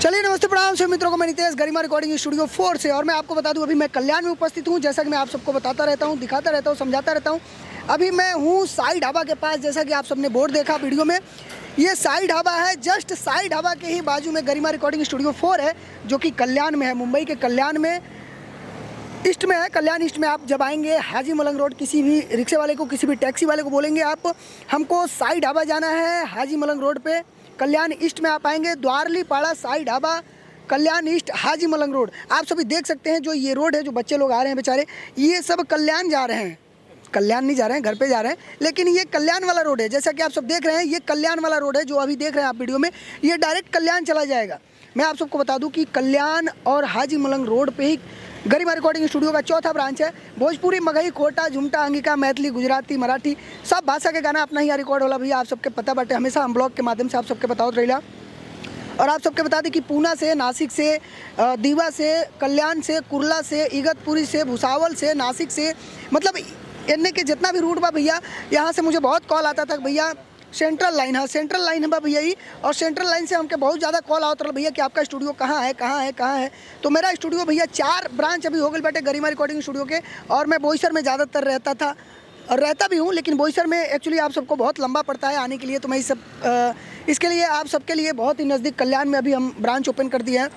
चलिए नमस्ते प्रणाम से मित्रों को मैं नितेश गरिमा रिकॉर्डिंग स्टूडियो 4 से। और मैं आपको बता दूं अभी मैं कल्याण में उपस्थित हूं। जैसा कि मैं आप सबको बताता रहता हूं, दिखाता रहता हूं, समझाता रहता हूं। अभी मैं हूं साई ढाबा के पास। जैसा कि आप सबने बोर्ड देखा वीडियो में, ये साई ढाबा है। जस्ट साई ढाबा के ही बाजू में गरिमा रिकॉर्डिंग स्टूडियो 4 है, जो कि कल्याण में है, मुंबई के कल्याण में ईस्ट में है। कल्याण ईस्ट में आप जब आएंगे हाजी मलंग रोड, किसी भी रिक्शे वाले को, किसी भी टैक्सी वाले को बोलेंगे आप हमको साई ढाबा जाना है हाजी मलंग रोड पे, कल्याण ईस्ट में आप आएंगे। द्वारलीपाड़ा साई ढाबा, कल्याण ईस्ट, हाजी मलंग रोड। आप सभी देख सकते हैं जो ये रोड है, जो बच्चे लोग आ रहे हैं बेचारे, ये सब कल्याण जा रहे हैं। कल्याण नहीं जा रहे हैं, घर पे जा रहे हैं, लेकिन ये कल्याण वाला रोड है। जैसा कि आप सब देख रहे हैं, ये कल्याण वाला रोड है जो अभी देख रहे हैं आप वीडियो में, ये डायरेक्ट कल्याण चला जाएगा। मैं आप सबको बता दूं कि कल्याण और हाजी मलंग रोड पे ही गरिमा रिकॉर्डिंग स्टूडियो का चौथा ब्रांच है। भोजपुरी, मगही, खोटा, झुमटा, अंगिका, मैथिली, गुजराती, मराठी, सब भाषा के गाना अपना ही रिकॉर्ड होला भैया। आप सबके पता बाटे, हमेशा हम ब्लॉग के माध्यम से आप सबके बताओ रहिला। और आप सबके बता दें कि पूना से, नासिक से, दीवा से, कल्याण से, कुर्ला से, इगतपुरी से, भुसावल से, नासिक से, मतलब इनने के जितना भी रूट बा भैया, यहाँ से मुझे बहुत कॉल आता था भैया सेंट्रल लाइन है, सेंट्रल लाइन है बा भैया ही। और सेंट्रल लाइन से हमके बहुत ज़्यादा कॉल आता रहा भैया कि आपका स्टूडियो कहाँ है, कहाँ है, कहाँ है। तो मेरा स्टूडियो भैया 4 ब्रांच अभी हो गए बैठे गरिमा रिकॉर्डिंग स्टूडियो के। और मैं बोईसर में ज़्यादातर रहता था और रहता भी हूँ, लेकिन बोईसर में एक्चुअली आप सबको बहुत लंबा पड़ता है आने के लिए। तो मैं इसके लिए आप सबके लिए बहुत ही नज़दीक कल्याण में अभी हम ब्रांच ओपन कर दिए हैं।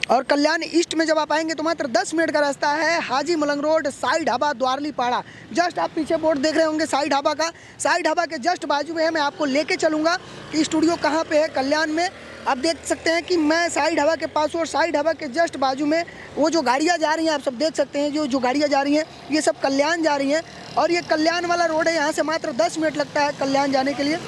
और कल्याण ईस्ट में जब आप आएंगे तो मात्र 10 मिनट का रास्ता है। हाजी मलंग रोड, साई ढाबा, द्वारलीपाड़ा। जस्ट आप पीछे बोर्ड देख रहे होंगे साई ढाबा का, साई ढाबा के जस्ट बाजू में है। मैं आपको लेके चलूँगा कि स्टूडियो कहाँ पे है कल्याण में। आप देख सकते हैं कि मैं साई ढाबा के पास हूँ और साई ढाबा के जस्ट बाजू में वो जो गाड़ियाँ जा रही हैं, आप सब देख सकते हैं जो गाड़ियाँ जा रही हैं, ये सब कल्याण जा रही हैं। और ये कल्याण वाला रोड है, यहाँ से मात्र 10 मिनट लगता है कल्याण जाने के लिए।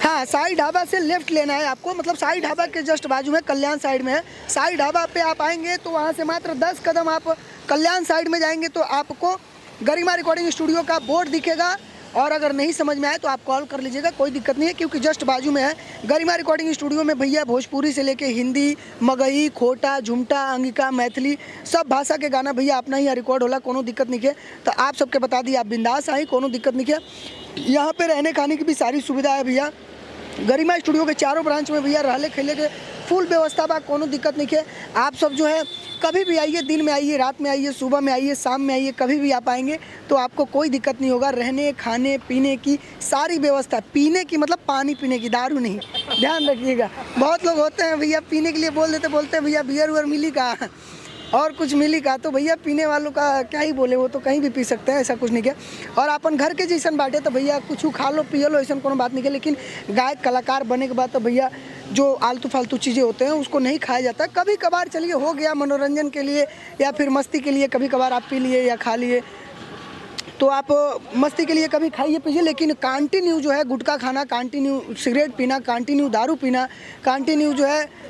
हाँ, साई ढाबा से लेफ्ट लेना है आपको, मतलब साई ढाबा के जस्ट बाजू में कल्याण साइड में है। साई ढाबा पे आप आएंगे तो वहाँ से मात्र 10 कदम आप कल्याण साइड में जाएंगे तो आपको गरिमा रिकॉर्डिंग स्टूडियो का बोर्ड दिखेगा। और अगर नहीं समझ में आए तो आप कॉल कर लीजिएगा, कोई दिक्कत नहीं है, क्योंकि जस्ट बाजू में है। गरिमा रिकॉर्डिंग स्टूडियो में भैया भोजपुरी से लेके हिंदी, मगही, खोटा, झुमटा, अंगिका, मैथिली, सब भाषा के गाना भैया अपना ही रिकॉर्ड होला, कोनो दिक्कत नहीं है। तो आप सबके बता दी, आप बिंदास आई, कोनो दिक्कत नहीं है। यहाँ पे रहने खाने की भी सारी सुविधा है भैया। गरिमा स्टूडियो के चारों ब्रांच में भैया रहने खेले के फुल व्यवस्था बा, कोनो दिक्कत नहीं है। आप सब जो है कभी भी आइए, दिन में आइए, रात में आइए, सुबह में आइए, शाम में आइए, कभी भी आप आएंगे तो आपको कोई दिक्कत नहीं होगा। रहने, खाने, पीने की सारी व्यवस्था, पीने की मतलब पानी पीने की, दारू नहीं, ध्यान रखिएगा। बहुत लोग होते हैं भैया पीने के लिए बोलते हैं भैया बियर उयर मिली का और कुछ मिली का, तो भैया पीने वालों का क्या ही बोले, वो तो कहीं भी पी सकते हैं, ऐसा कुछ नहीं है। और अपन घर के जैसन बाटे तो भैया कुछ खा लो पियो लो, ऐसा कोनो बात नहीं है। लेकिन गायक कलाकार बनने के बाद तो भैया जो आलतू फालतू चीज़ें होते हैं उसको नहीं खाया जाता। कभी कभार चलिए हो गया मनोरंजन के लिए या फिर मस्ती के लिए, कभी कभार आप पी लिए या खा लिए तो आप मस्ती के लिए कभी खाइए पीजिए। लेकिन कंटिन्यू जो है गुटखा खाना, कंटिन्यू सिगरेट पीना, कंटिन्यू दारू पीना, कंटिन्यू जो है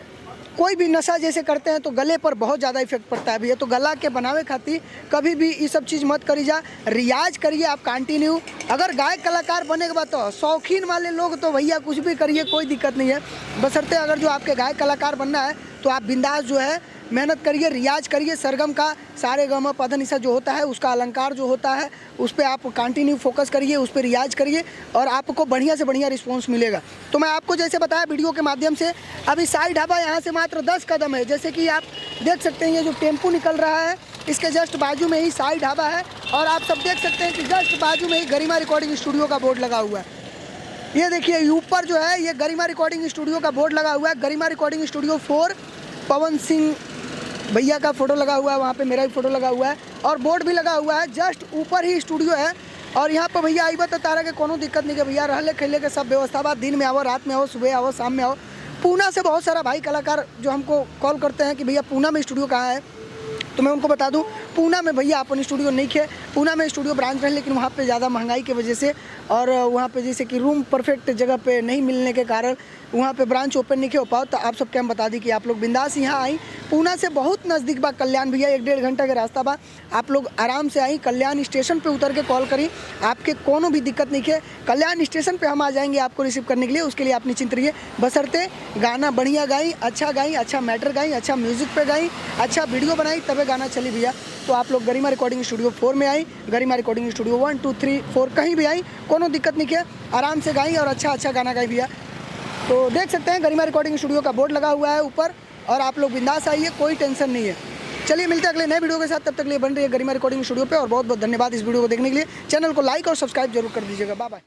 कोई भी नशा जैसे करते हैं तो गले पर बहुत ज़्यादा इफेक्ट पड़ता है भैया। तो गला के बनावे खातिर कभी भी ये सब चीज़ मत करिए, रियाज करिए आप कंटिन्यू। अगर गायक कलाकार बने के बाद तो शौकीन वाले लोग तो भैया कुछ भी करिए, कोई दिक्कत नहीं है। बशर्ते अगर जो आपके गायक कलाकार बनना है तो आप बिंदास जो है मेहनत करिए, रियाज करिए। सरगम का सारे गम पद निशा जो होता है उसका अलंकार जो होता है उस पर आप कंटिन्यू फोकस करिए, उस पर रियाज करिए और आपको बढ़िया से बढ़िया रिस्पांस मिलेगा। तो मैं आपको जैसे बताया वीडियो के माध्यम से, अभी साई ढाबा यहाँ से मात्र 10 कदम है। जैसे कि आप देख सकते हैं ये जो टेम्पू निकल रहा है इसके जस्ट बाजू में ही साई ढाबा है। और आप सब देख सकते हैं कि जस्ट बाजू में ही गरिमा रिकॉर्डिंग स्टूडियो का बोर्ड लगा हुआ है। ये देखिए ऊपर जो है ये गरिमा रिकॉर्डिंग स्टूडियो का बोर्ड लगा हुआ है, गरिमा रिकॉर्डिंग स्टूडियो 4। पवन सिंह भैया का फोटो लगा हुआ है, वहाँ पे मेरा भी फोटो लगा हुआ है और बोर्ड भी लगा हुआ है। जस्ट ऊपर ही स्टूडियो है। और यहाँ पे भैया आई बात तारा के कोनो दिक्कत नहीं है भैया, रहले खेले के सब व्यवस्था बा। दिन में आओ, रात में आओ, सुबह आओ, शाम में आओ। पूना से बहुत सारा भाई कलाकार जो हमको कॉल करते हैं कि भैया पूना में स्टूडियो कहाँ है, तो मैं उनको बता दूं पूना में भैया अपन स्टूडियो नहीं है। पूना में स्टूडियो ब्रांच रहे, लेकिन वहाँ पे ज़्यादा महंगाई की वजह से और वहाँ पे जैसे कि रूम परफेक्ट जगह पे नहीं मिलने के कारण वहाँ पे ब्रांच ओपन नहीं हो पाओ। तो आप सबके हम बता दी कि आप लोग बिंदास यहाँ आई। पूना से बहुत नज़दीक बा कल्याण भैया, 1-1.5 घंटा का रास्ता बा। आप लोग आराम से आई, कल्याण स्टेशन पे उतर के कॉल करी, आपके कोनो भी दिक्कत नहीं है। कल्याण स्टेशन पे हम आ जाएंगे आपको रिसीव करने के लिए, उसके लिए आप निश्चिंत रहिए। बशर्ते गाना बढ़िया गाई, अच्छा मैटर गाई, अच्छा म्यूज़िक पे गाई, अच्छा वीडियो बनाई, तबे गाना चली भैया। तो आप लोग गरिमा रिकॉर्डिंग स्टूडियो 4 में आई, गरिमा रिकॉर्डिंग स्टूडियो 1, 2, 3, 4 कहीं भी आई, कोनो दिक्कत नहीं है। आराम से गाई और अच्छा गाना गाई भैया। तो देख सकते हैं गरिमा रिकॉर्डिंग स्टूडियो का बोर्ड लगा हुआ है ऊपर, और आप लोग बिंदास आइए, कोई टेंशन नहीं है। चलिए मिलते हैं अगले नए वीडियो के साथ, तब तक लिए बन रही है गरिमा रिकॉर्डिंग स्टूडियो पे। और बहुत बहुत धन्यवाद इस वीडियो को देखने के लिए। चैनल को लाइक और सब्सक्राइब जरूर कर दीजिएगा। Bye bye.